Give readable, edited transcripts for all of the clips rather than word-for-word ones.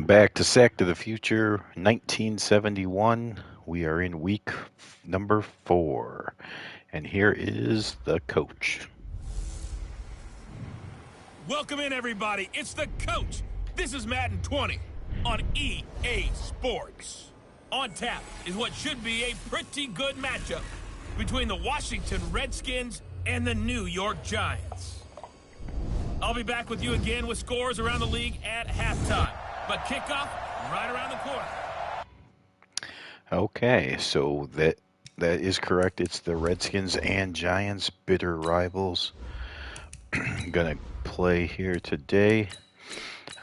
back to Sack to the Future 1971. We are in week number 4. And here is the coach. Welcome in, everybody. It's the coach. This is Madden 20 on EA Sports. On tap is what should be a pretty good matchup between the Washington Redskins and the New York Giants. I'll be back with you again with scores around the league at halftime. But kickoff right around the corner. Okay, so that is correct. It's the Redskins and Giants, bitter rivals, gonna play here today.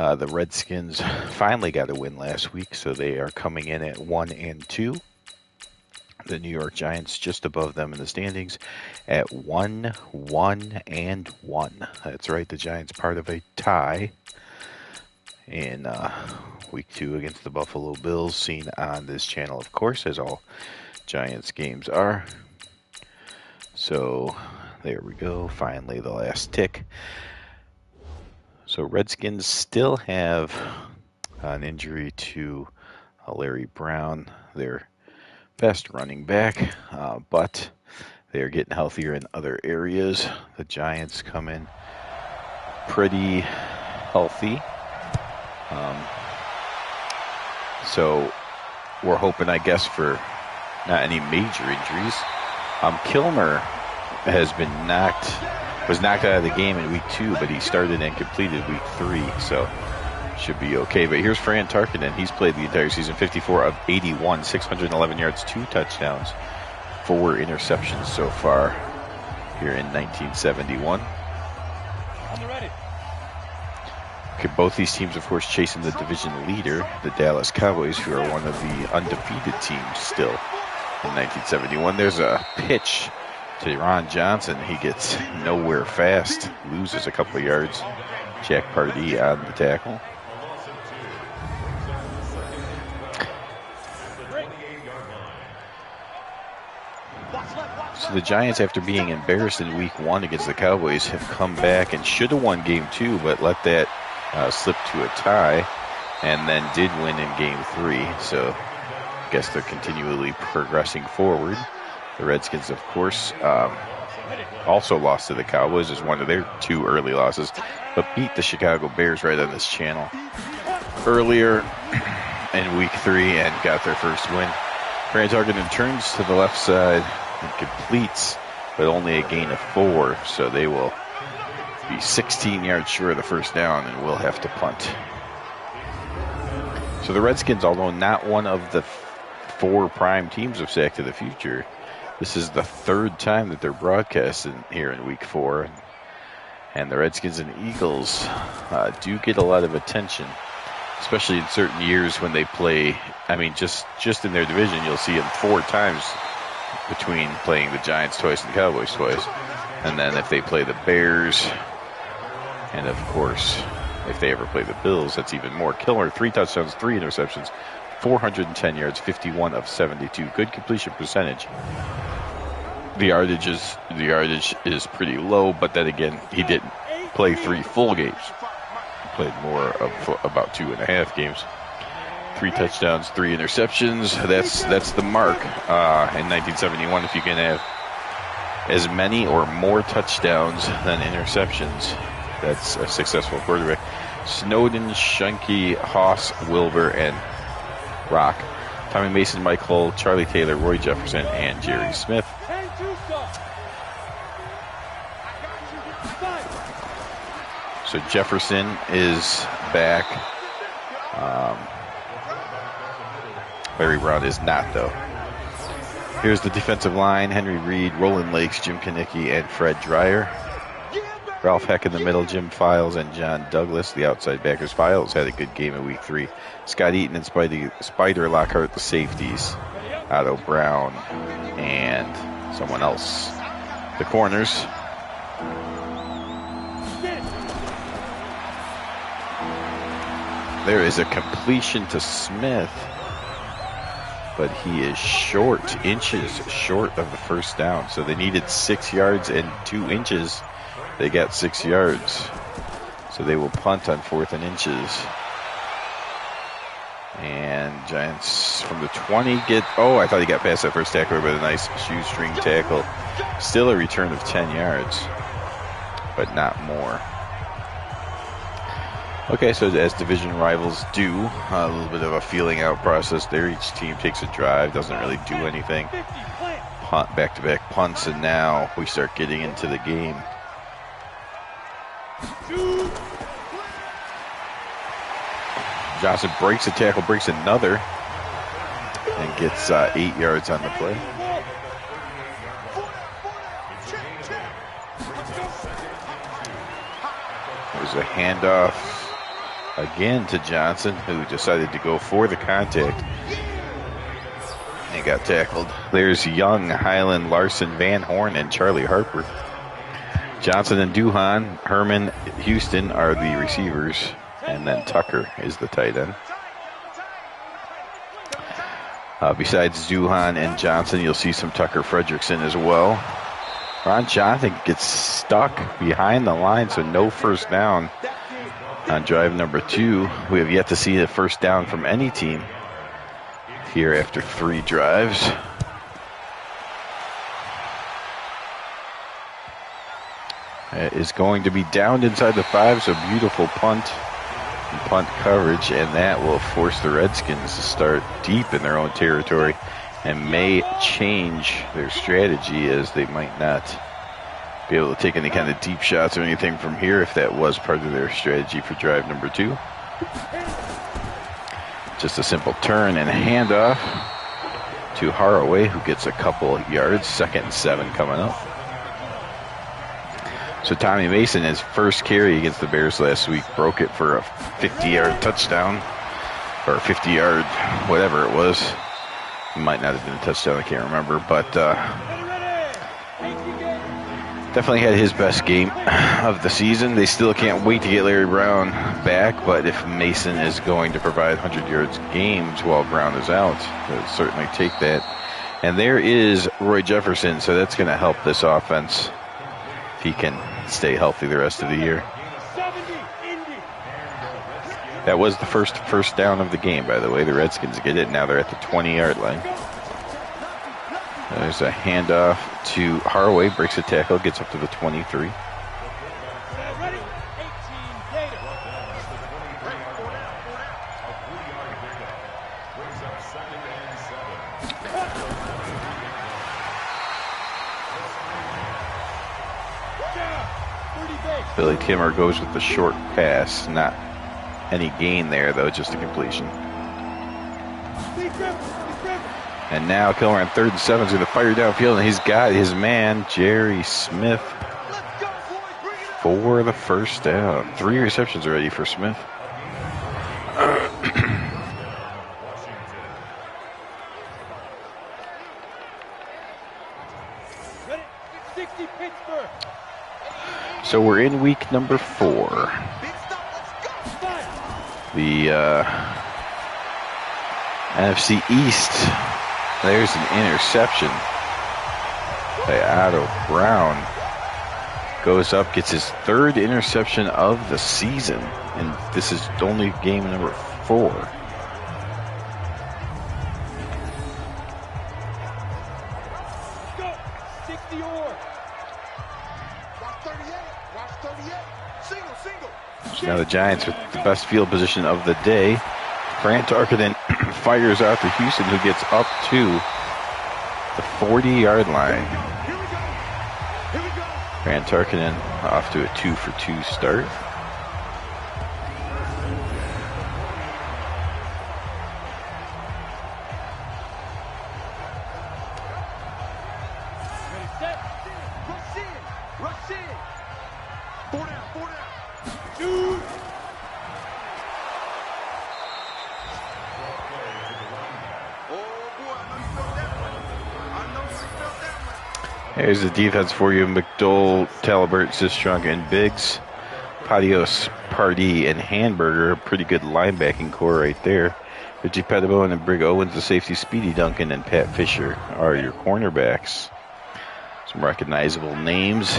The Redskins finally got a win last week, so they are coming in at 1-2. The New York Giants just above them in the standings at 1-1-1. That's right, the Giants part of a tie in week 2 against the Buffalo Bills, seen on this channel, of course, as all Giants games are. So there we go, finally the last tick. So Redskins still have an injury to Larry Brown, their best running back, but they're getting healthier in other areas. The Giants come in pretty healthy. So we're hoping, I guess, for not any major injuries. Kilmer was knocked out of the game in week 2, but he started and completed week 3, so should be okay. But here's Fran Tarkenton. He's played the entire season, 54 of 81, 611 yards, 2 touchdowns, 4 interceptions so far here in 1971. Okay, both these teams, of course, chasing the division leader, the Dallas Cowboys, who are one of the undefeated teams still in 1971. There's a pitch to Ron Johnson. He gets nowhere fast, loses a couple of yards. Jack Pardee on the tackle. So the Giants, after being embarrassed in week 1 against the Cowboys, have come back and should have won game 2, but let that slip to a tie, and then did win in game 3. So I guess they're continually progressing forward. The Redskins, of course, also lost to the Cowboys as one of their 2 early losses, but beat the Chicago Bears right on this channel earlier in week 3 and got their first win. Fran Tarkenton turns to the left side and completes, but only a gain of 4, so they will be 16 yards short of the first down and will have to punt. So the Redskins, although not one of the 4 prime teams of Sack to the Future, this is the 3rd time that they're broadcasting here in week 4. And the Redskins and Eagles do get a lot of attention, especially in certain years when they play. I mean, just in their division, you'll see them 4 times between playing the Giants twice and the Cowboys twice. And then if they play the Bears, and of course, if they ever play the Bills, that's even more. Kilmer, 3 touchdowns, 3 interceptions, 410 yards, 51 of 72. Good completion percentage. The yardage is pretty low, but then again, he didn't play 3 full games. He played more of about 2.5 games. 3 touchdowns, 3 interceptions. That's the mark in 1971. If you can have as many or more touchdowns than interceptions, that's a successful quarterback. Snowden, Shunky, Haas, Wilbur, and Rock. Tommy Mason, Mike Hull, Charlie Taylor, Roy Jefferson, and Jerry Smith. So Jefferson is back. Larry Brown is not, though. Here's the defensive line: Henry Reed, Roland Lakes, Jim Kanicki, and Fred Dreyer. Ralph Heck in the middle, Jim Files, and John Douglas, the outside backers. Files had a good game in week 3. Scott Eaton and Spider Lockhart, the safeties. Otto Brown and someone else, the corners. There is a completion to Smith, but he is inches short of the first down. So they needed 6 yards and 2 inches. They got 6 yards. So they will punt on 4th and inches. And Giants from the 20 get, oh, I thought he got past that first tackler, but a nice shoestring tackle. Still a return of 10 yards, but not more. Okay, so as division rivals do, a little bit of a feeling out process there. Each team takes a drive, doesn't really do anything. Punt, back-to-back punts, and now we start getting into the game. Johnson breaks a tackle, breaks another, and gets 8 yards on the play. There's a handoff again to Johnson, who decided to go for the contact and got tackled. There's Young, Highland, Larson, Van Horn, and Charlie Harper. Johnson and Duhan, Herman, Houston are the receivers. And then Tucker is the tight end. Besides Duhan and Johnson, you'll see some Tucker Fredrickson as well. Ron Johnson gets stuck behind the line, so no first down on drive number 2. We have yet to see a first down from any team here after 3 drives. It is going to be downed inside the 5, so beautiful punt coverage, and that will force the Redskins to start deep in their own territory and may change their strategy, as they might not be able to take any kind of deep shots or anything from here if that was part of their strategy for drive number 2. Just a simple turn and handoff to Haraway, who gets a couple of yards. 2nd and 7 coming up. So Tommy Mason, his first carry against the Bears last week, broke it for a 50-yard touchdown, or 50-yard, whatever it was. It might not have been a touchdown, I can't remember, but definitely had his best game of the season. They still can't wait to get Larry Brown back, but if Mason is going to provide 100 yards games while Brown is out, they'll certainly take that. And there is Roy Jefferson, so that's going to help this offense if he can stay healthy the rest of the year. That was the first down of the game, by the way. The Redskins get it. Now they're at the 20-yard line. There's a handoff to Haraway, breaks a tackle, gets up to the 23. Billy Timmer goes with the short pass. Not any gain there, though, just a completion. And now Kilmer on 3rd and 7 is going to fire downfield, and he's got his man, Jerry Smith, for the first down. 3 receptions already for Smith. So we're in week number 4. The NFC East, there's an interception by Otto Brown. Goes up, gets his 3rd interception of the season, and this is only game number 4. Now the Giants with the best field position of the day. Grant Tarkenton fires out to Houston, who gets up to the 40-yard line. Grant Tarkenton off to a 2-for-2 start. There's the defense for you. McDowell, Talbert, Sistrunk, and Biggs. Patios, Pardee, and Hamburger. Pretty good linebacking core right there. Richie Pettibone and Brig Owens, the safety. Speedy Duncan and Pat Fisher are your cornerbacks. Some recognizable names.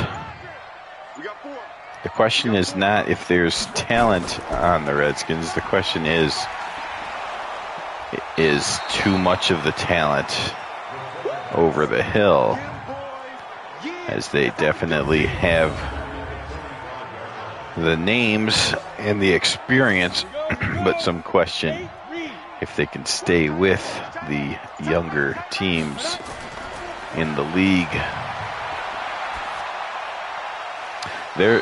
The question is not if there's talent on the Redskins. The question is, is too much of the talent over the hill, as they definitely have the names and the experience, but some question if they can stay with the younger teams in the league. There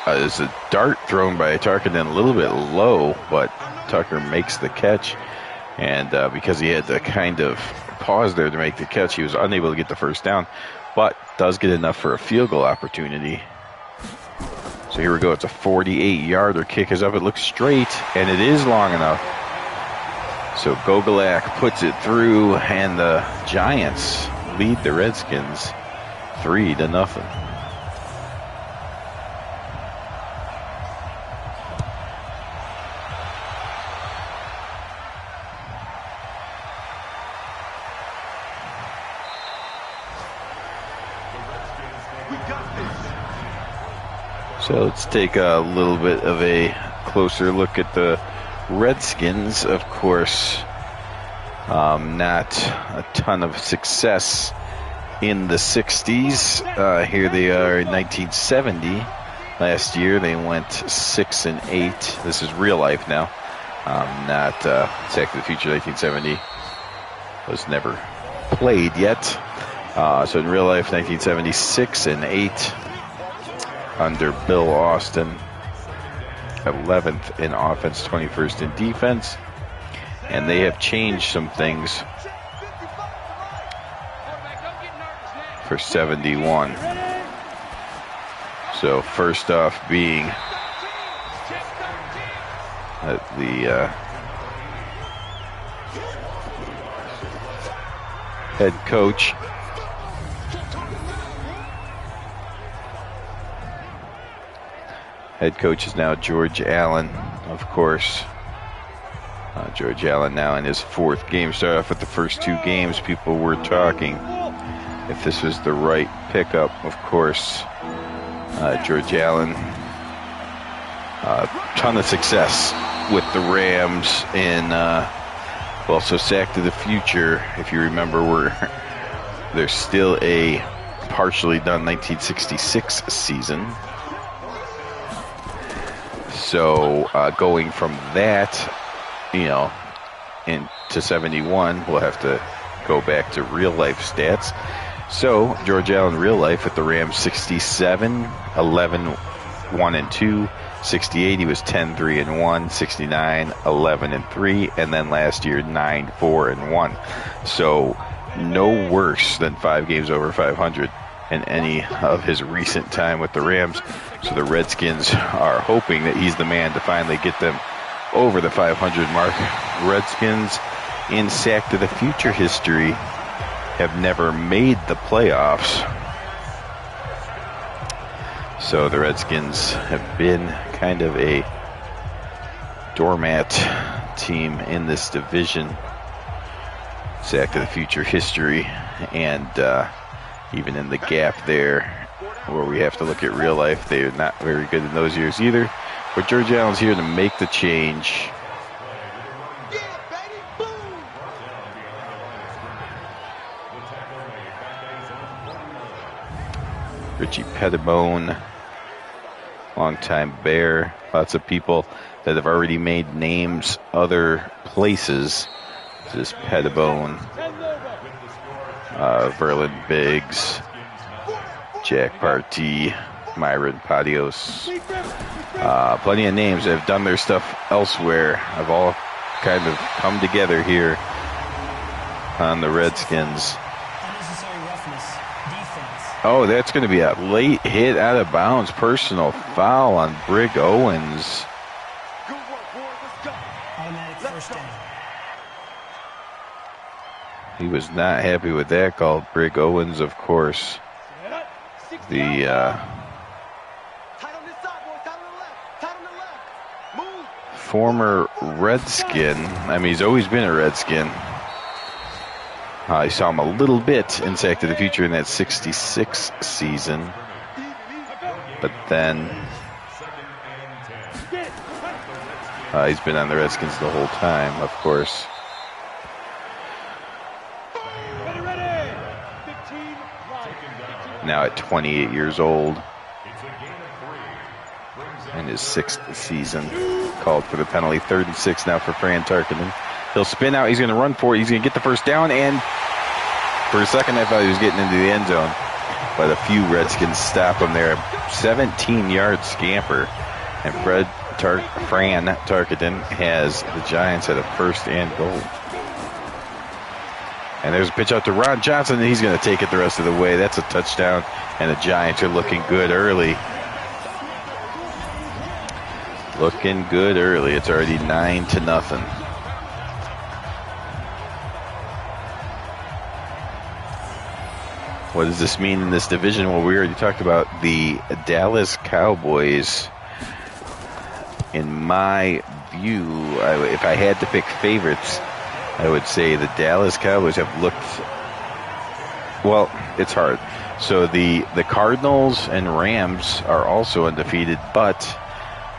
is a dart thrown by Tarkinen a little bit low, but Tucker makes the catch. And because he had to kind of pause there to make the catch, he was unable to get the first down, but does get enough for a field goal opportunity. So here we go. It's a 48-yarder. Kick is up. It looks straight, and it is long enough. So Gogolak puts it through, and the Giants lead the Redskins 3-0. So let's take a little bit of a closer look at the Redskins. Of course, not a ton of success in the 60s. Here they are in 1970. Last year they went 6-8. This is real life now. Not Back to the Future 1970 was never played yet. So in real life, 1970, 6-8. Under Bill Austin, 11th in offense, 21st in defense. And they have changed some things for 71. So first off being the head coach. Head coach is now George Allen, of course. George Allen now in his 4th game. Started off with the first 2 games. People were talking if this was the right pickup. Of course, George Allen, ton of success with the Rams in, so Back to the Future, if you remember, there's still a partially done 1966 season. So going from that, into 71, we'll have to go back to real life stats. So George Allen, real life at the Rams, 67, 11, 1-2. 68, he was 10-3-1. 69, 11-3, and then last year 9-4-1. So no worse than 5 games over 500 in any of his recent time with the Rams. So the Redskins are hoping that he's the man to finally get them over the 500 mark. Redskins in Back to the Future history have never made the playoffs. So the Redskins have been kind of a doormat team in this division. Back to the Future history, and even in the gap there where we have to look at real life, they're not very good in those years either. But George Allen's here to make the change. Richie Pettibone, longtime Bear. Lots of people that have already made names other places. This is Pettibone, Verlin Biggs, Jack Partee, Myron Patios. Plenty of names that have done their stuff elsewhere have all kind of come together here on the Redskins. Oh, that's going to be a late hit out of bounds. Personal foul on Brig Owens. Automatic first down. He was not happy with that call. Brig Owens, of course, the former Redskin. I mean, he's always been a Redskin. I saw him a little bit in Back to the Future in that 66 season. But then he's been on the Redskins the whole time, of course. now at 28 years old. In his 6th season. Called for the penalty. 3rd and 6 now for Fran Tarkenton. He'll spin out. He's going to run for it. He's going to get the first down. And for a second, I thought he was getting into the end zone. But a few Redskins stop him there. 17-yard scamper. And Fran Tarkenton has the Giants at a 1st and goal. And there's a pitch out to Ron Johnson, and he's going to take it the rest of the way. That's a touchdown. And the Giants are looking good early. Looking good early. It's already 9-0. What does this mean in this division? Well, we already talked about the Dallas Cowboys. In my view, if I had to pick favorites, I would say the Dallas Cowboys have looked, well, it's hard. So the Cardinals and Rams are also undefeated, but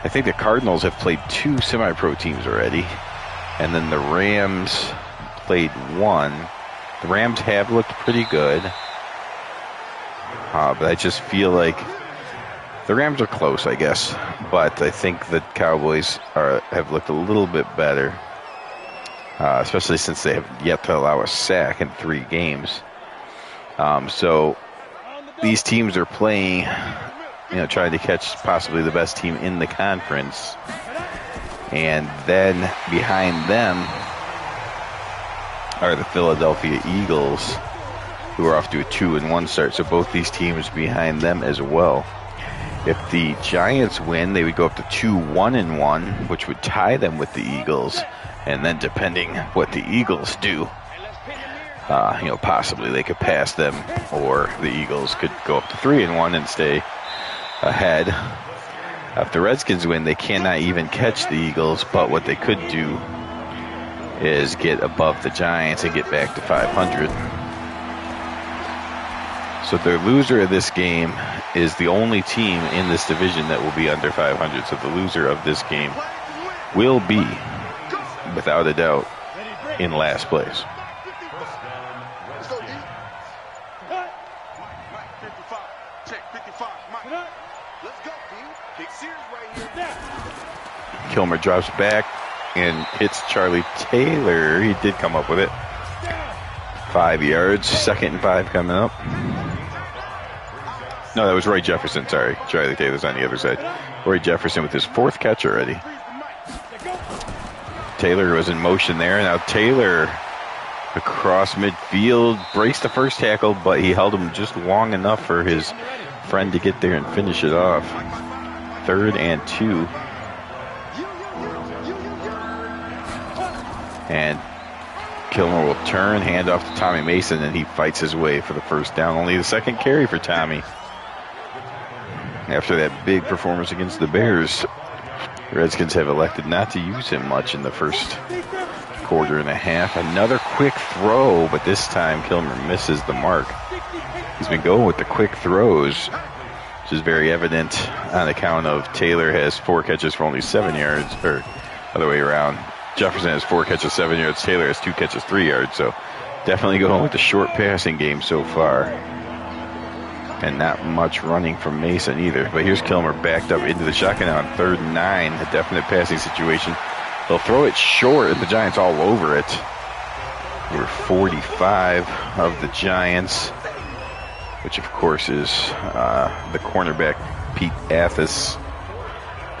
I think the Cardinals have played 2 semi-pro teams already, and then the Rams played 1. The Rams have looked pretty good, but I just feel like the Rams are close, I guess. But I think the Cowboys have looked a little bit better, especially since they have yet to allow a sack in 3 games. So these teams are playing, trying to catch possibly the best team in the conference. And then behind them are the Philadelphia Eagles, who are off to a 2-1 start. So both these teams behind them as well. If the Giants win, they would go up to 2-1-1, which would tie them with the Eagles. And then depending what the Eagles do, possibly they could pass them, or the Eagles could go up to 3-1 and stay ahead. If the Redskins win, they cannot even catch the Eagles, but what they could do is get above the Giants and get back to 500. So the loser of this game is the only team in this division that will be under 500. So the loser of this game will be, without a doubt, in last place. Kilmer drops back and hits Charlie Taylor. He did come up with it. 5 yards. 2nd and 5 coming up. No, that was Roy Jefferson. Sorry. Charlie Taylor's on the other side. Roy Jefferson with his 4th catch already. Taylor was in motion there. Now Taylor across midfield. Braced the first tackle, but he held him just long enough for his friend to get there and finish it off. 3rd and 2. And Kilmer will turn, hand off to Tommy Mason, and he fights his way for the 1st down. Only the 2nd carry for Tommy. After that big performance against the Bears, the Redskins have elected not to use him much in the 1st quarter and a half. Another quick throw, but this time Kilmer misses the mark. He's been going with the quick throws, which is very evident on account of Taylor has 4 catches for only 7 yards, or other way around. Jefferson has 4 catches, 7 yards. Taylor has 2 catches, 3 yards. So definitely going with the short passing game so far. And not much running from Mason either. But here's Kilmer backed up into the shotgun on 3rd and 9. A definite passing situation. They'll throw it short, and the Giants all over it. Number 45 of the Giants, which of course is the cornerback Pete Athas.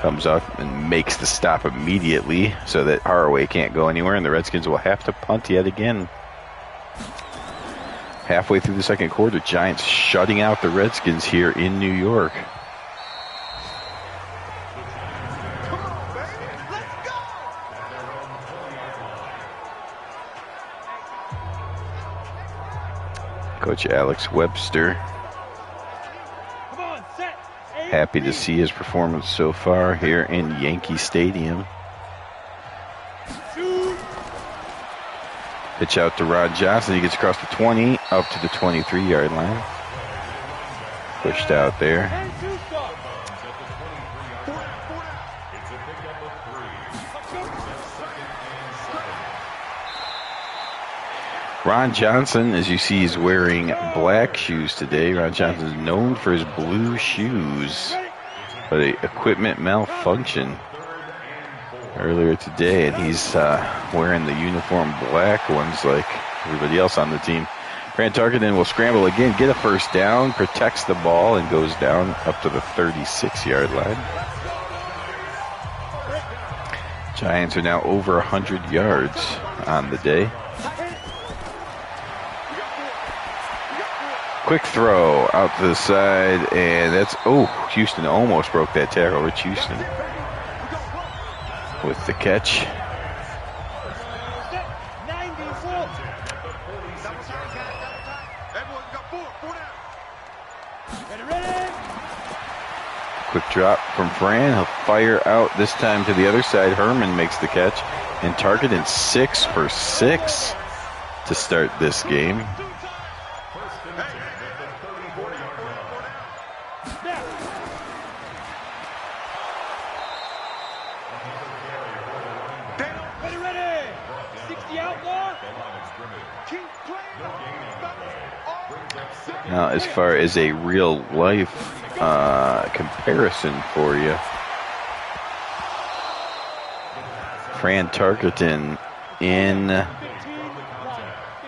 Comes up and makes the stop immediately so that Haraway can't go anywhere, and the Redskins will have to punt yet again. Halfway through the 2nd quarter, Giants shutting out the Redskins here in New York. Coach Alex Webster, happy to see his performance so far here in Yankee Stadium. Pitch out to Rod Johnson. He gets across the 20, up to the 23-yard line. Pushed out there. Ron Johnson, as you see, is wearing black shoes today. Ron Johnson is known for his blue shoes, but an equipment malfunction earlier today, and he's wearing the uniform black ones like everybody else on the team. Fran Tarkenton will scramble again, get a first down, protects the ball, and goes down up to the 36-yard line. Giants are now over 100 yards on the day. Quick throw out to the side, and that's, Houston almost broke that tackle. Rich Houston with the catch. Quick drop from Fran. He'll fire out this time to the other side. Herman makes the catch, and Tarkenton 6 for 6 to start this game. Now, as far as a real-life comparison for you, Fran Tarkenton in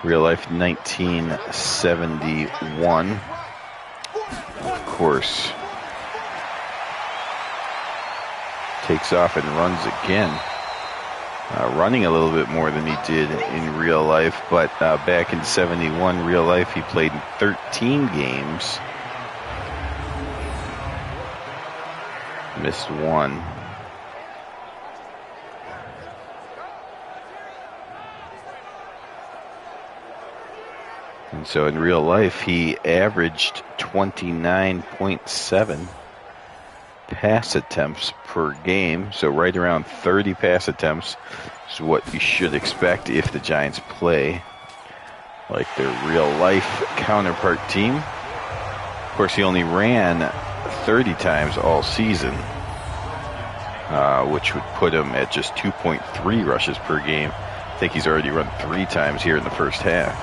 real life 1971, of course, takes off and runs again. Running a little bit more than he did in real life, but back in 71, real life, he played in 13 games. Missed one. And so in real life, he averaged 29.7 pass attempts per game, so right around 30 pass attempts is what you should expect if the Giants play like their real-life counterpart team. Of course, he only ran 30 times all season, which would put him at just 2.3 rushes per game. I think he's already run 3 times here in the first half.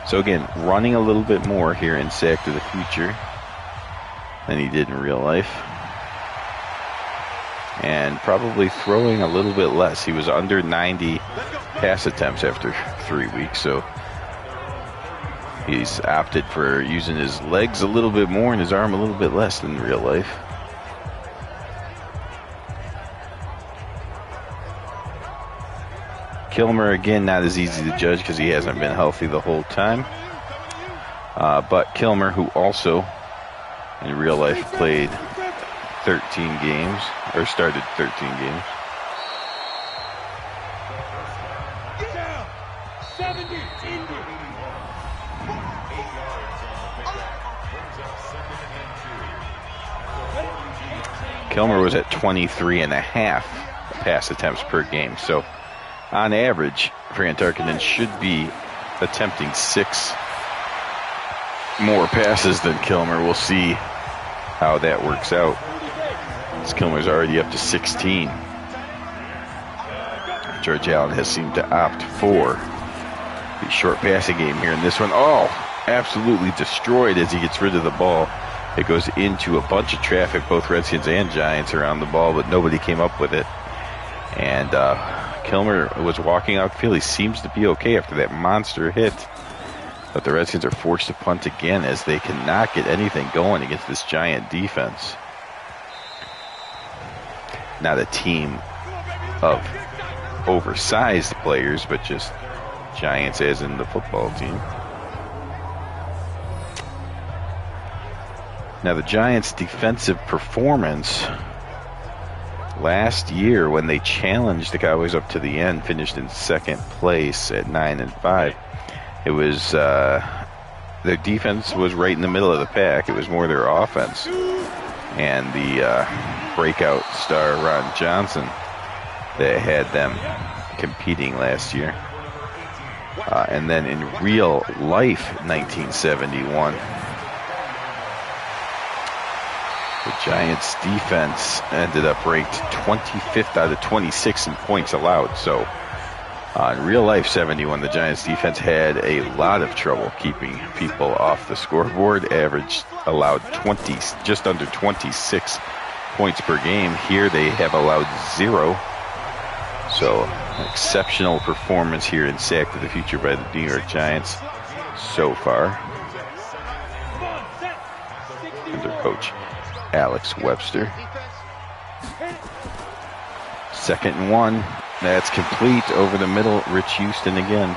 So again, running a little bit more here in Sack to the Future than he did in real life. And probably throwing a little bit less. He was under 90 pass attempts after 3 weeks, so he's opted for using his legs a little bit more and his arm a little bit less than in real life. Kilmer, again, not as easy to judge because he hasn't been healthy the whole time. But Kilmer, who also in real life played 13 games, or started 13 games. Kilmer was at 23 and a half pass attempts per game. So on average, Fran Tarkenton should be attempting 6 more passes than Kilmer. We'll see how that works out. This Kilmer's already up to 16. George Allen has seemed to opt for the short passing game here in this one. Oh, absolutely destroyed as he gets rid of the ball. It goes into a bunch of traffic. Both Redskins and Giants are on the ball, but nobody came up with it. And Kilmer was walking outfield. He seems to be okay after that monster hit. But the Redskins are forced to punt again as they cannot get anything going against this Giant defense. Not a team of oversized players, but just Giants as in the football team. Now the Giants' defensive performance last year when they challenged the Cowboys up to the end, finished in second place at 9-5. It was their defense was right in the middle of the pack. It was more their offense and the breakout star Ron Johnson that had them competing last year. And then in real life, 1971, the Giants' defense ended up ranked 25th out of 26 in points allowed. So In real life 71, the Giants defense had a lot of trouble keeping people off the scoreboard. Average allowed just under 26 points per game. Here they have allowed 0. So an exceptional performance here in Sack to the Future by the New York Giants so far. Under coach Alex Webster. 2nd and 1. That's complete over the middle. Rich Houston again.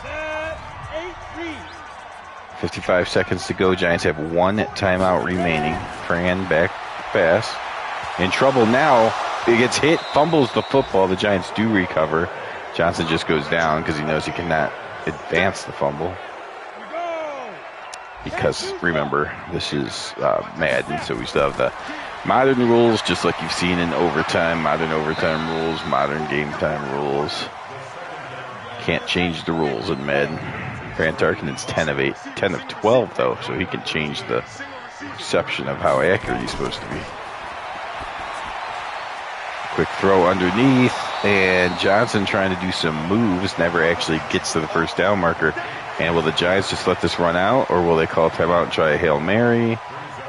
Set, 55 seconds to go. Giants have 1 timeout remaining. Fran back pass. In trouble now. He gets hit, fumbles the football. The Giants do recover. Johnson just goes down because he knows he cannot advance the fumble. Because, remember, this is Madden, so we still have the modern rules, just like you've seen in overtime, modern overtime rules, modern game time rules. Can't change the rules in Madden. Fran Tarkenton's 10 of 12, though, so he can change the perception of how accurate he's supposed to be. Quick throw underneath, and Johnson trying to do some moves, never actually gets to the first down marker. And will the Giants just let this run out, or will they call timeout and try a Hail Mary?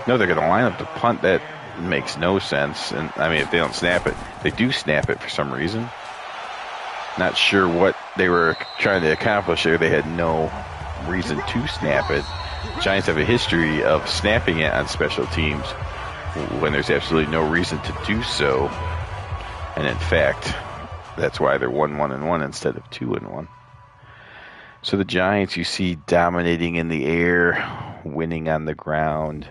No, they're going to line up to punt. That makes no sense. And I mean, if they don't snap it, they do snap it for some reason. Not sure what they were trying to accomplish there. They had no reason to snap it. Giants have a history of snapping it on special teams when there's absolutely no reason to do so. And in fact, that's why they're 1-1-1 instead of 2-1. So the Giants, you see, dominating in the air, winning on the ground.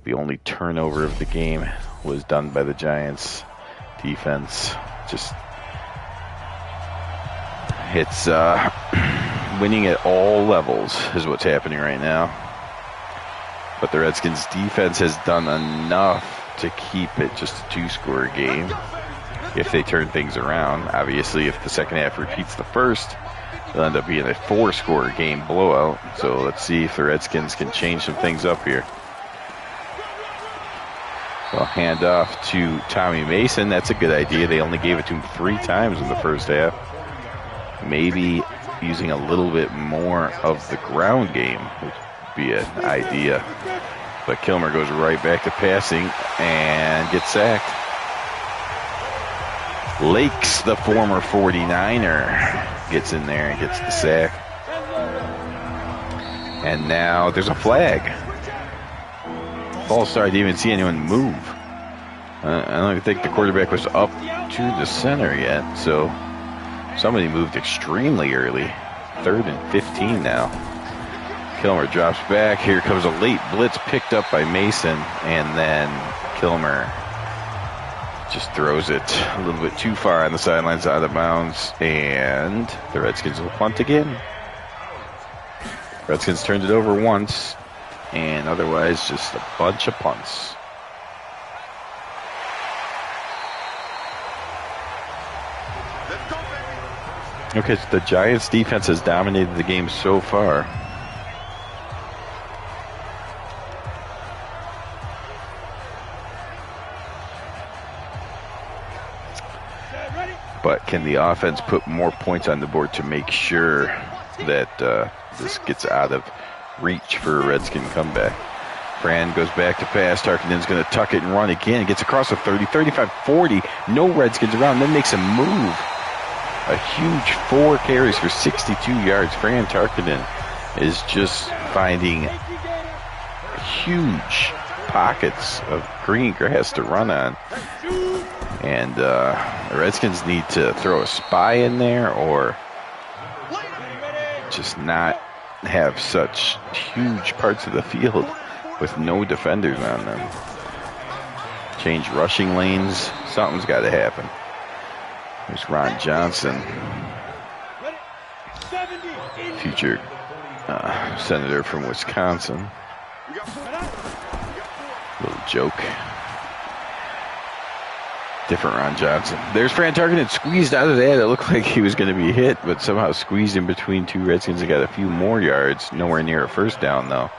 The only turnover of the game was done by the Giants defense. Just it's winning at all levels is what's happening right now. But the Redskins defense has done enough to keep it just a 2-score game. If they turn things around, obviously, if the second half repeats the first, it'll end up being a 4-score game blowout. So let's see if the Redskins can change some things up here. Well, hand off to Tommy Mason. That's a good idea. They only gave it to him 3 times in the first half. Maybe using a little bit more of the ground game would be an idea. But Kilmer goes right back to passing and gets sacked. Lakes, the former 49er, gets in there and gets the sack. And now there's a flag. False start. I didn't even see anyone move. I don't think the quarterback was up to the center yet, so somebody moved extremely early. 3rd and 15 now. Kilmer drops back. Here comes a late blitz picked up by Mason, and then Kilmer just throws it a little bit too far on the sidelines, out of bounds, and the Redskins will punt again. Redskins turned it over once, and otherwise just a bunch of punts. Okay, so the Giants defense has dominated the game so far. But can the offense put more points on the board to make sure that this gets out of reach for a Redskin comeback? Fran goes back to pass. Tarkenton's going to tuck it and run again. Gets across the 30, 35, 40. No Redskins around. Then makes a move. A huge 4 carries for 62 yards. Fran Tarkenton is just finding huge pockets of green grass to run on. And the Redskins need to throw a spy in there or just not have such huge parts of the field with no defenders on them. Change rushing lanes. Something's got to happen. There's Ron Johnson, future senator from Wisconsin. Little joke. Different Ron Johnson. There's Fran Tarkenton squeezed out of that. It looked like he was going to be hit, but somehow squeezed in between 2 Redskins and got a few more yards. Nowhere near a first down, though.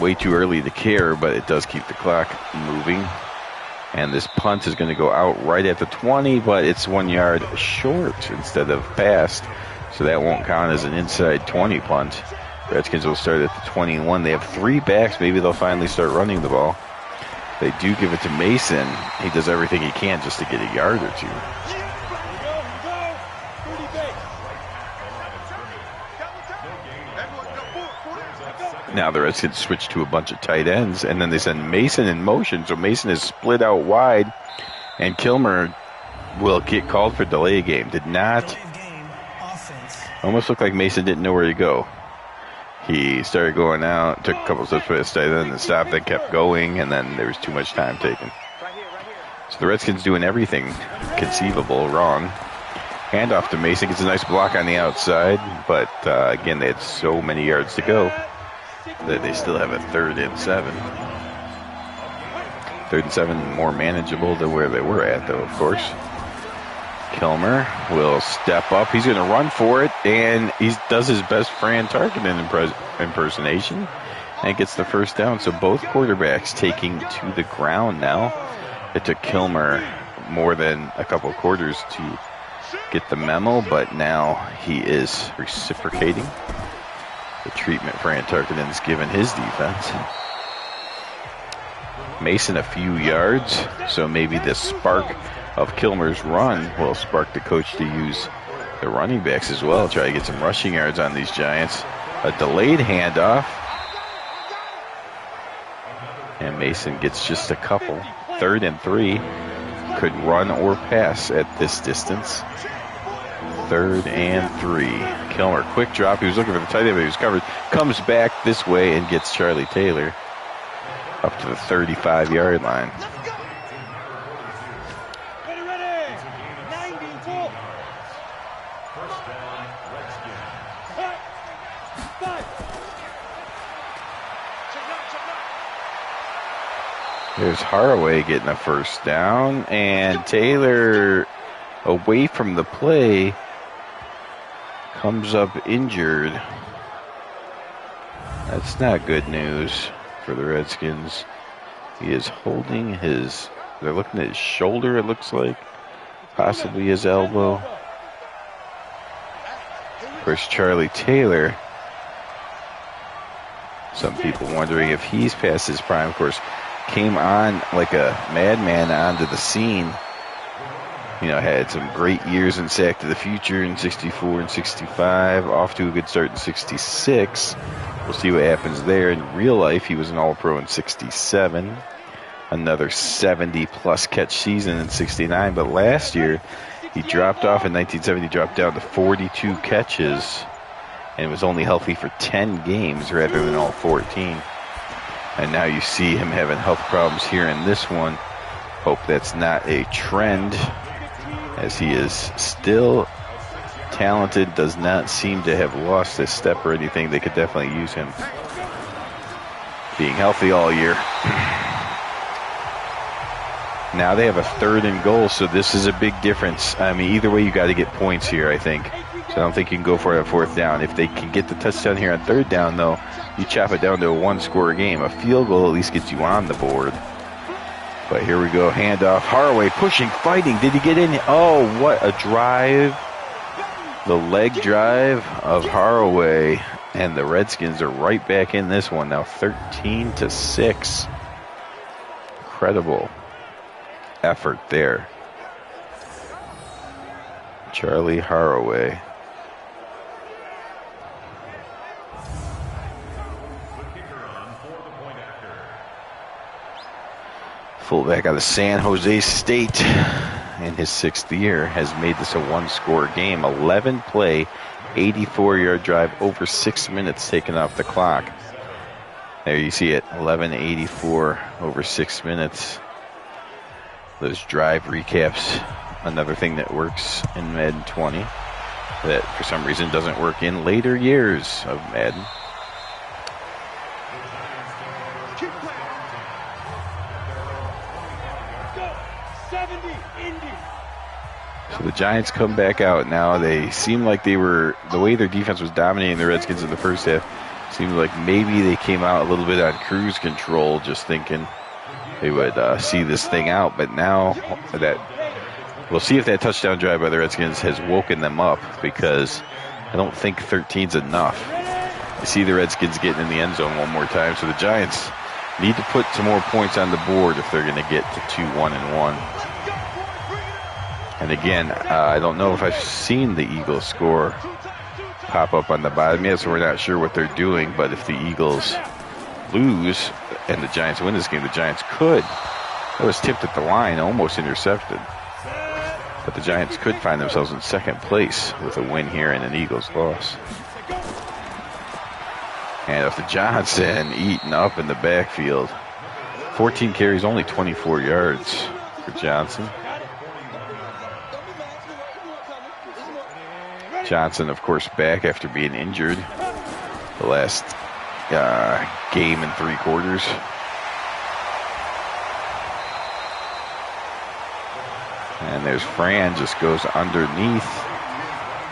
Way too early to care, but it does keep the clock moving. And this punt is going to go out right at the 20, but it's 1 yard short instead of past. So that won't count as an inside 20 punt. Redskins will start at the 21. They have 3 backs. Maybe they'll finally start running the ball. They do give it to Mason. He does everything he can just to get a yard or two. Now the Redskins switch to a bunch of tight ends, and then they send Mason in motion. So Mason is split out wide, and Kilmer will get called for delay game. Did not. Almost looked like Mason didn't know where to go. He started going out, took a couple steps for his tight end, and stopped, then kept going, and then there was too much time taken. So the Redskins doing everything conceivable wrong. Handoff to Mason, gets a nice block on the outside, but again, they had so many yards to go that they still have a 3rd and 7. 3rd and 7 more manageable than where they were at, though, of course. Kilmer will step up. He's going to run for it, and he does his best Fran Tarkenton impersonation and gets the first down. So both quarterbacks taking to the ground now. It took Kilmer more than a couple of quarters to get the memo, but now he is reciprocating the treatment Fran Tarkenton's given his defense. Mason a few yards, so maybe the spark of Kilmer's run will spark the coach to use the running backs as well, try to get some rushing yards on these Giants. A delayed handoff, and Mason gets just a couple. 3rd and 3, could run or pass at this distance. 3rd and 3. Kilmer, quick drop. He was looking for the tight end, but he was covered. Comes back this way and gets Charlie Taylor up to the 35-yard line. There's Haraway getting a first down, and Taylor away from the play comes up injured. That's not good news for the Redskins. He is holding his, they're looking at his shoulder, it looks like, possibly his elbow. Of course, Charlie Taylor, some people wondering if he's past his prime. Of course, came on like a madman onto the scene. You know, had some great years in Sack to the Future in 64 and 65, off to a good start in 66. We'll see what happens there. In real life, he was an All-Pro in 67. Another 70-plus catch season in 69. But last year, he dropped off in 1970, dropped down to 42 catches, and was only healthy for 10 games rather than all 14. And now you see him having health problems here in this one. Hope that's not a trend, as he is still talented, does not seem to have lost his step or anything. They could definitely use him being healthy all year. Now they have a 3rd and goal, so this is a big difference. I mean, either way, you got to get points here, I think. So I don't think you can go for it at 4th down. If they can get the touchdown here on 3rd down, though, you chop it down to a 1-score game. A field goal at least gets you on the board. But here we go, handoff. Haraway pushing, fighting. Did he get in? Oh, what a drive. The leg drive of Haraway. And the Redskins are right back in this one now, 13-6. Incredible effort there. Charlie Haraway. Fullback out of San Jose State in his 6th year has made this a 1-score game. 11-play, 84-yard drive, over 6 minutes taken off the clock. There you see it, 11:84, over 6 minutes. Those drive recaps, another thing that works in Madden 20 that for some reason doesn't work in later years of Madden. So the Giants come back out now. They seem like they were, the way their defense was dominating the Redskins in the first half, Seemed like maybe they came out a little bit on cruise control, just thinking they would see this thing out. But now that we'll see if that touchdown drive by the Redskins has woken them up, because I don't think 13's enough. I see the Redskins getting in the end zone one more time, so the Giants need to put some more points on the board if they're going to get to 2-1-1. And again, I don't know if I've seen the Eagles score pop up on the bottom yet, so we're not sure what they're doing. But if the Eagles lose and the Giants win this game, the Giants could. That was tipped at the line, almost intercepted. But the Giants could find themselves in second place with a win here and an Eagles loss. And if the Johnson eating up in the backfield, 14 carries, only 24 yards for Johnson. Johnson, of course, back after being injured the last game and 3 quarters. And there's Fran, just goes underneath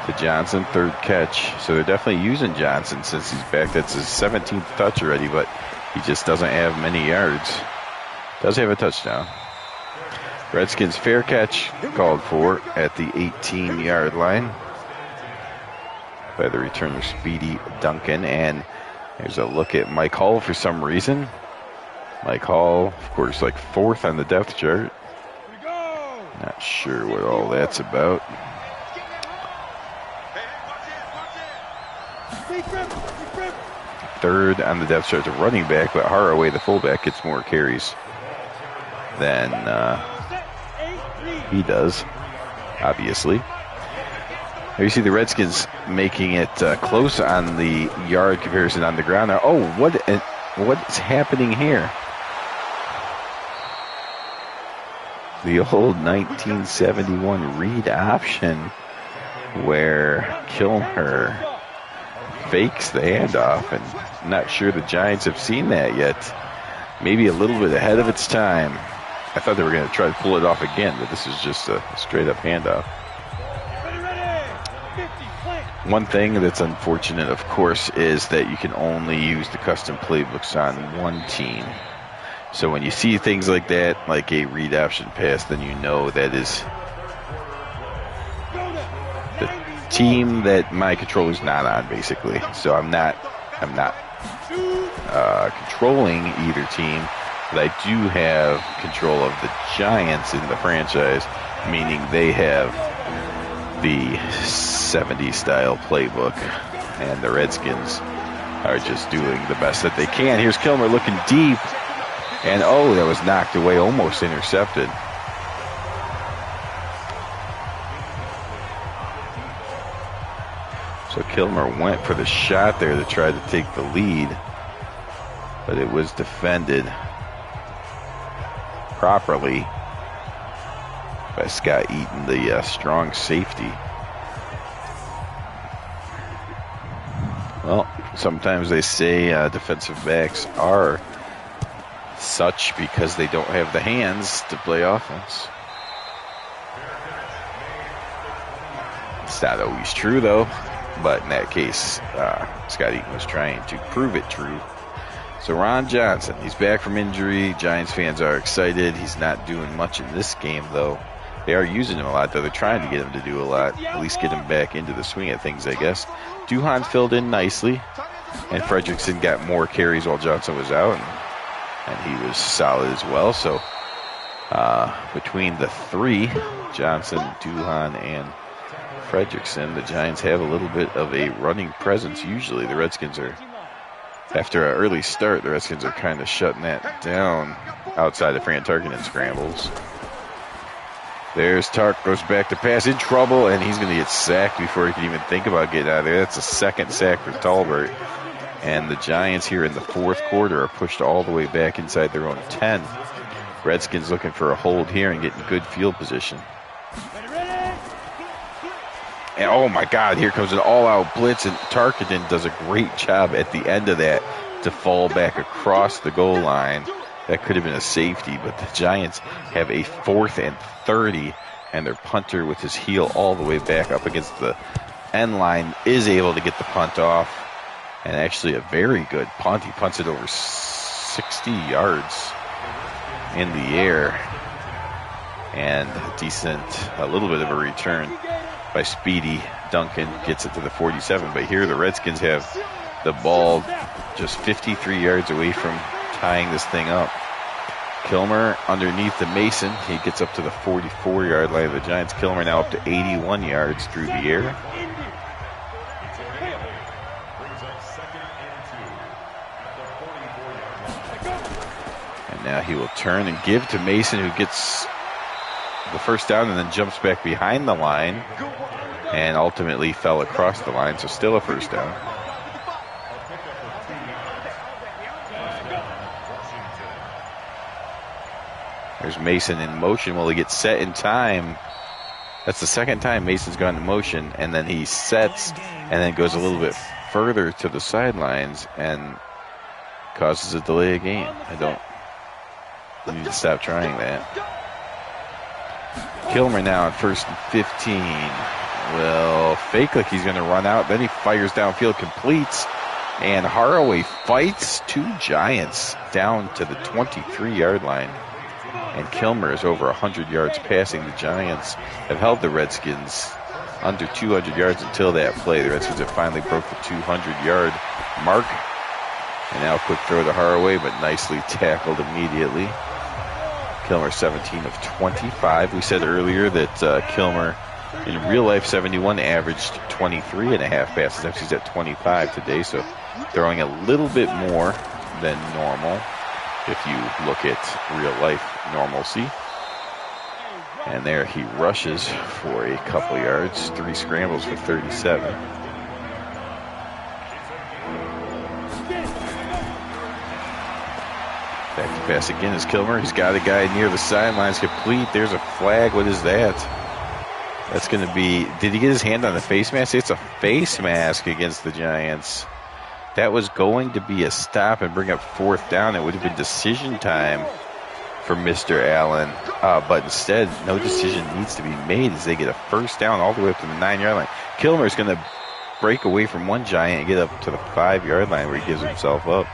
to Johnson, 3rd catch. So they're definitely using Johnson since he's back. That's his 17th touch already, but he just doesn't have many yards. Does have a touchdown. Redskins fair catch called for at the 18-yard line by the returner Speedy Duncan. And there's a look at Mike Hall for some reason. Mike Hall, of course, like 4th on the depth chart. Not sure what all that's about. Third on the depth chart to running back, but Haraway, the fullback, gets more carries than he does, obviously. Here you see the Redskins making it close on the yard comparison on the ground. Now, oh, what's happening here? The old 1971 read option where Kilmer fakes the handoff, and I'm not sure the Giants have seen that yet. Maybe a little bit ahead of its time. I thought they were going to try to pull it off again, but this is just a straight-up handoff. One thing that's unfortunate, of course, is that you can only use the custom playbooks on one team. So when you see things like that, like a read option pass, then you know that is the team that my controller's not on, basically. So I'm not controlling either team, but I do have control of the Giants in the franchise, meaning they have the 70s style playbook, and the Redskins are just doing the best that they can. Here's Kilmer looking deep, and oh, that was knocked away, almost intercepted. So Kilmer went for the shot there to try to take the lead, but it was defended properly by Scott Eaton, the strong safety. Well, sometimes they say defensive backs are such because they don't have the hands to play offense. It's not always true, though, but in that case, Scott Eaton was trying to prove it true. So Ron Johnson, he's back from injury. Giants fans are excited. He's not doing much in this game, though. They are using him a lot, though. They're trying to get him to do a lot, at least get him back into the swing of things, I guess. Duhan filled in nicely, and Fredrickson got more carries while Johnson was out, and he was solid as well. So between the three, Johnson, Duhan, and Fredrickson, the Giants have a little bit of a running presence. Usually the Redskins are, after an early start, the Redskins are kind of shutting that down outside of Fran Tarkenton scrambles. There's Tark, goes back to pass, in trouble, and he's going to get sacked before he can even think about getting out of there. That's a second sack for Talbert. And the Giants here in the fourth quarter are pushed all the way back inside their own 10. Redskins looking for a hold here and getting good field position. And oh my God, here comes an all-out blitz, and Tarkenton does a great job at the end of that to fall back across the goal line. That could have been a safety, but the Giants have a 4th and 30, and their punter with his heel all the way back up against the end line is able to get the punt off. And actually a very good punt. He punts it over 60 yards in the air. And a little bit of a return by Speedy Duncan. Gets it to the 47. But here the Redskins have the ball just 53 yards away from tying this thing up. Kilmer underneath the Mason. He gets up to the 44-yard line of the Giants. Kilmer now up to 81 yards through the air. And now he will turn and give to Mason, who gets the first down and then jumps back behind the line and ultimately fell across the line, so still a first down. There's Mason in motion. Will he get set in time? That's the second time Mason's gone in motion, and then he sets and then goes a little bit further to the sidelines and causes a delay of game. You need to stop trying that. Kilmer now on 1st and 15. Will fake like he's going to run out. Then he fires downfield, completes, and Haraway fights two Giants down to the 23-yard line. And Kilmer is over 100 yards passing. The Giants have held the Redskins under 200 yards until that play. The Redskins have finally broke the 200-yard mark. And now a quick throw to Haraway, but nicely tackled immediately. Kilmer 17 of 25. We said earlier that Kilmer, in real life, 71, averaged 23 and a half passes. Now he's at 25 today, so throwing a little bit more than normal if you look at real life normalcy. And there he rushes for a couple yards. 3 scrambles for 37. Back to pass again is Kilmer. He's got a guy near the sidelines, complete. There's a flag. What is that? That's going to be, did he get his hand on the face mask? It's a face mask against the Giants. That was going to be a stop and bring up 4th down. It would have been decision time for Mr. Allen. But instead, no decision needs to be made as they get a first down all the way up to the 9-yard line. Kilmer is going to break away from one Giant and get up to the 5-yard line where he gives himself up.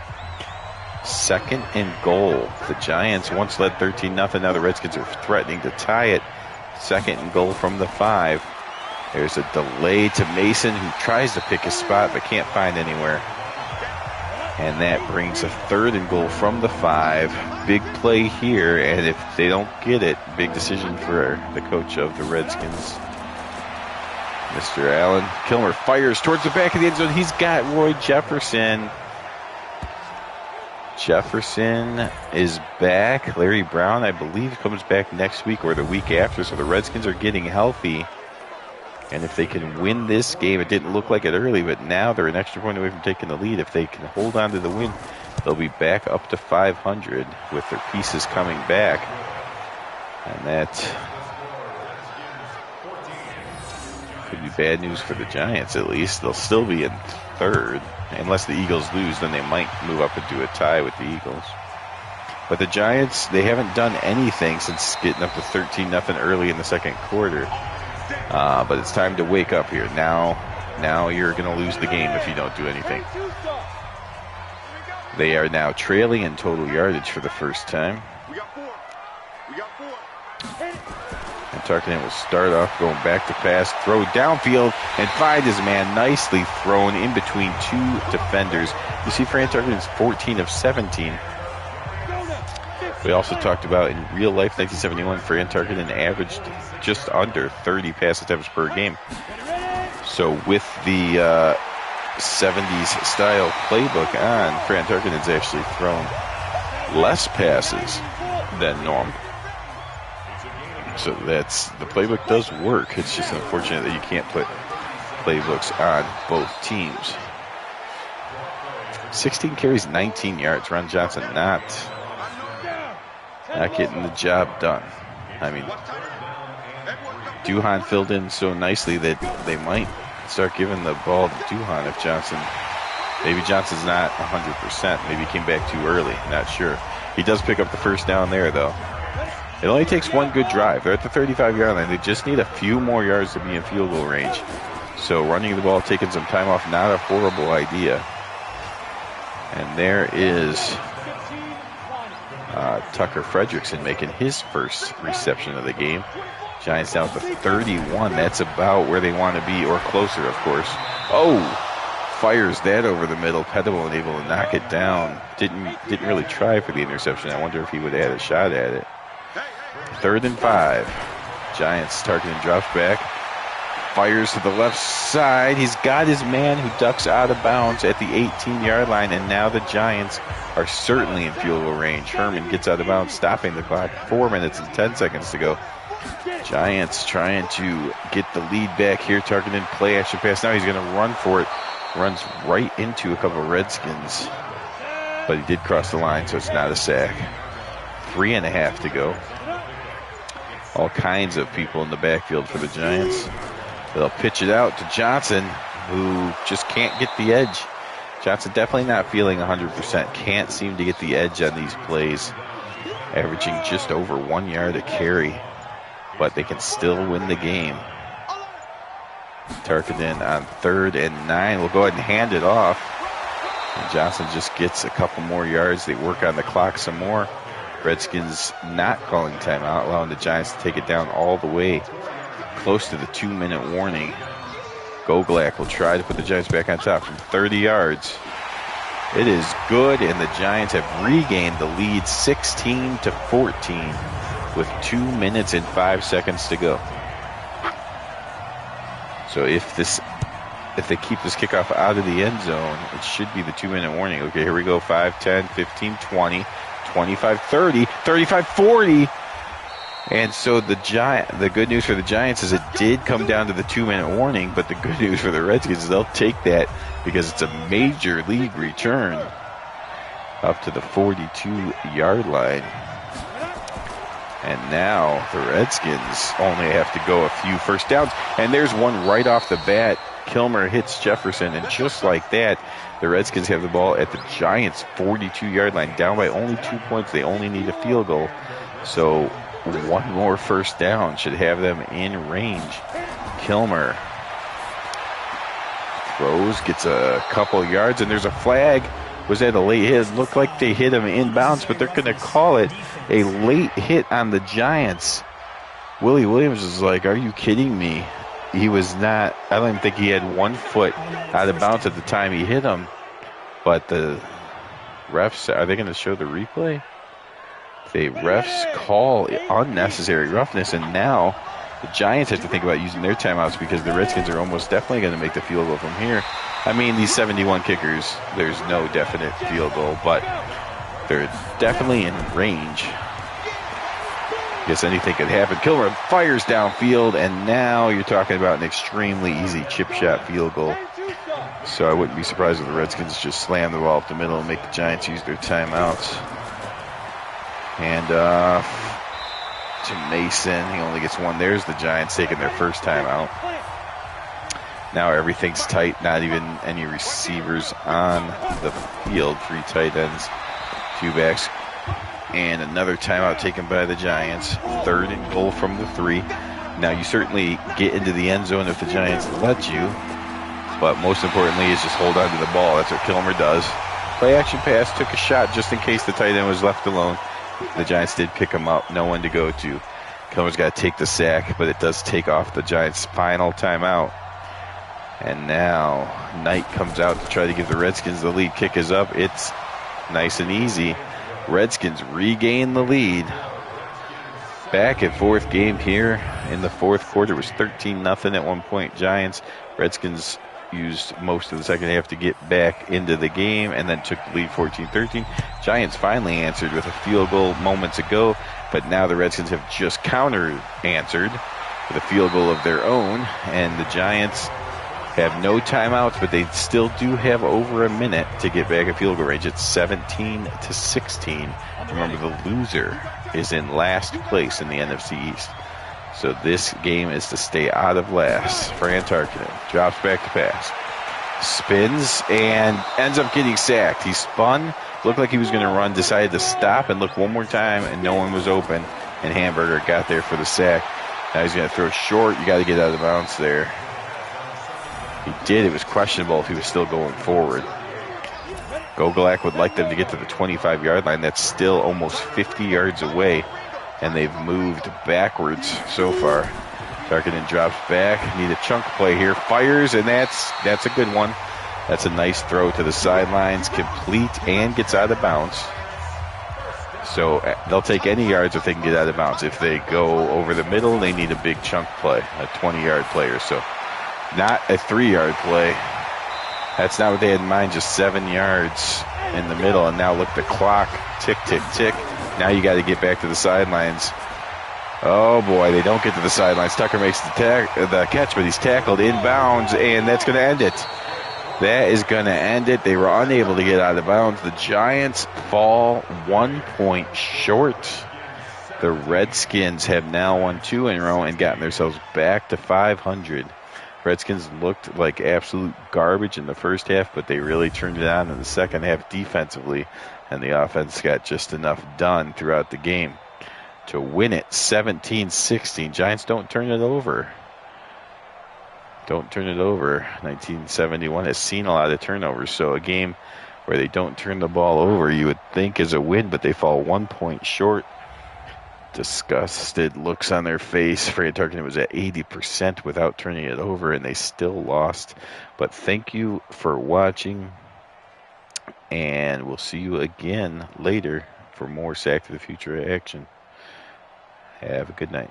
2nd and goal. The Giants once led 13-0. Now the Redskins are threatening to tie it. 2nd and goal from the 5. There's a delay to Mason, who tries to pick a spot but can't find anywhere. And that brings a 3rd and goal from the 5. Big play here, and if they don't get it, big decision for the coach of the Redskins, Mr. Allen. Kilmer fires towards the back of the end zone. He's got Roy Jefferson. Jefferson is back. Larry Brown, I believe, comes back next week or the week after, so the Redskins are getting healthy. And if they can win this game, it didn't look like it early, but now they're an extra point away from taking the lead. If they can hold on to the win, they'll be back up to 500 with their pieces coming back. And that could be bad news for the Giants, at least. They'll still be in 3rd. Unless the Eagles lose, then they might move up and do a tie with the Eagles. But the Giants, they haven't done anything since getting up to 13-0 early in the 2nd quarter. But it's time to wake up here. Now you're going to lose the game if you don't do anything. They are now trailing in total yardage for the first time. And Tarkanian will start off going back to pass, throw downfield, and find his man. Nicely thrown in between 2 defenders. You see Fran Tarkanian's 14 of 17. We also talked about in real life, 1971, Fran Tarkanian averaged just under 30 pass attempts per game. So with the 70s style playbook on, Fran Tarkanian's actually thrown less passes than normal. So the playbook does work. It's just unfortunate that you can't put playbooks on both teams. 16 carries, 19 yards. Ron Johnson not getting the job done. I mean, Duhan filled in so nicely that they might start giving the ball to Duhan if maybe Johnson's not 100%. Maybe he came back too early. Not sure. He does pick up the first down there, though. It only takes one good drive. They're at the 35-yard line. They just need a few more yards to be in field goal range. So running the ball, taking some time off, not a horrible idea. And there is Tucker Fredrickson making his first reception of the game. Giants down to 31. That's about where they want to be, or closer, of course. Oh, fires that over the middle. Pettibone able to knock it down. Didn't really try for the interception. I wonder if he would have had a shot at it. 3rd and 5. Giants, Tarkenton drops back. Fires to the left side. He's got his man who ducks out of bounds at the 18-yard line, and now the Giants are certainly in field goal range. Herman gets out of bounds, stopping the clock. 4 minutes and 10 seconds to go. Giants trying to get the lead back here. Tarkenton play action pass. Now he's going to run for it. Runs right into a couple of Redskins, but he did cross the line, so it's not a sack. 3.5 to go. All kinds of people in the backfield for the Giants. They'll pitch it out to Johnson, who just can't get the edge. Johnson definitely not feeling 100%. Can't seem to get the edge on these plays. Averaging just over 1 yard a carry, but they can still win the game. Tarkenton on 3rd and 9. We'll go ahead and hand it off. And Johnson just gets a couple more yards. They work on the clock some more. Redskins not calling timeout, allowing the Giants to take it down all the way close to the 2-minute warning. Goglak will try to put the Giants back on top from 30 yards. It is good, and the Giants have regained the lead 16-14 with 2 minutes and 5 seconds to go. So if they keep this kickoff out of the end zone, it should be the 2-minute warning. Okay, here we go. 5, 10, 15, 20, 25, 30, 35, 40. And so the good news for the Giants is it did come down to the 2-minute warning, but the good news for the Redskins is they'll take that because it's a major league return up to the 42-yard line. And now the Redskins only have to go a few first downs. And there's one right off the bat. Kilmer hits Jefferson, and just like that, the Redskins have the ball at the Giants' 42-yard line, down by only 2 points. They only need a field goal. So one more first down should have them in range. Kilmer throws, gets a couple yards, and there's a flag. Was that a late hit? It looked like they hit him inbounds, but they're going to call it a late hit on the Giants. Willie Williams is like, are you kidding me? He was not, I don't even think he had 1 foot out of bounds at the time he hit him. But the refs, are they going to show the replay? The refs call unnecessary roughness, and now the Giants have to think about using their timeouts because the Redskins are almost definitely going to make the field goal from here. I mean, these 71 kickers, there's no definite field goal, but they're definitely in range. Guess anything could happen. Kilmer fires downfield, and now you're talking about an extremely easy chip shot field goal. So I wouldn't be surprised if the Redskins just slam the ball up the middle and make the Giants use their timeouts. And to Mason, he only gets one. There's the Giants taking their first timeout. Now everything's tight, not even any receivers on the field. 3 tight ends, 2 backs, and another timeout taken by the Giants. 3rd and goal from the 3. Now you certainly get into the end zone if the Giants let you, but most importantly is just hold on to the ball. That's what Kilmer does. Play action pass, took a shot just in case the tight end was left alone. The Giants did pick him up, no one to go to. Kilmer's got to take the sack, but it does take off the Giants' final timeout. And now Knight comes out to try to give the Redskins the lead. Kick is up. It's nice and easy. Redskins regain the lead. Back at 4th game here in the 4th quarter. It was 13-0 at one point. Giants. Redskins used most of the second half to get back into the game and then took the lead 14-13. Giants finally answered with a field goal moments ago, but now the Redskins have just counter-answered with a field goal of their own, and the Giants have no timeouts, but they still do have over a minute to get back at field goal range. It's 17-16. Remember, the loser is in last place in the NFC East. So this game is to stay out of last. Fran Tarkenton drops back to pass. Spins and ends up getting sacked. He spun, looked like he was going to run, decided to stop and look one more time, and no one was open. And Hamburger got there for the sack. Now he's going to throw short. You got to get out of bounds there. He did. It was questionable if he was still going forward. Gogolak would like them to get to the 25-yard line. That's still almost 50 yards away, and they've moved backwards so far. Tarkinen drops back. Need a chunk play here. Fires, and that's a good one. That's a nice throw to the sidelines, complete, and gets out of bounds. So they'll take any yards if they can get out of bounds. If they go over the middle, they need a big chunk play, a 20-yard play or so. Not a 3-yard play. That's not what they had in mind, just 7 yards in the middle. And now look, the clock, tick, tick, tick. Now you got to get back to the sidelines. Oh, boy, they don't get to the sidelines. Tucker makes the catch, but he's tackled inbounds, and that's going to end it. That is going to end it. They were unable to get out of bounds. The Giants fall 1 point short. The Redskins have now won 2 in a row and gotten themselves back to 500. Redskins looked like absolute garbage in the first half, but they really turned it on in the second half defensively, and the offense got just enough done throughout the game to win it 17-16. Giants don't turn it over. Don't turn it over. 1971 has seen a lot of turnovers, so a game where they don't turn the ball over you would think is a win, but they fall 1 point short. Disgusted looks on their face. Fred Tarkinen was at 80% without turning it over, and they still lost. But thank you for watching, and we'll see you again later for more Sack to the Future action. Have a good night.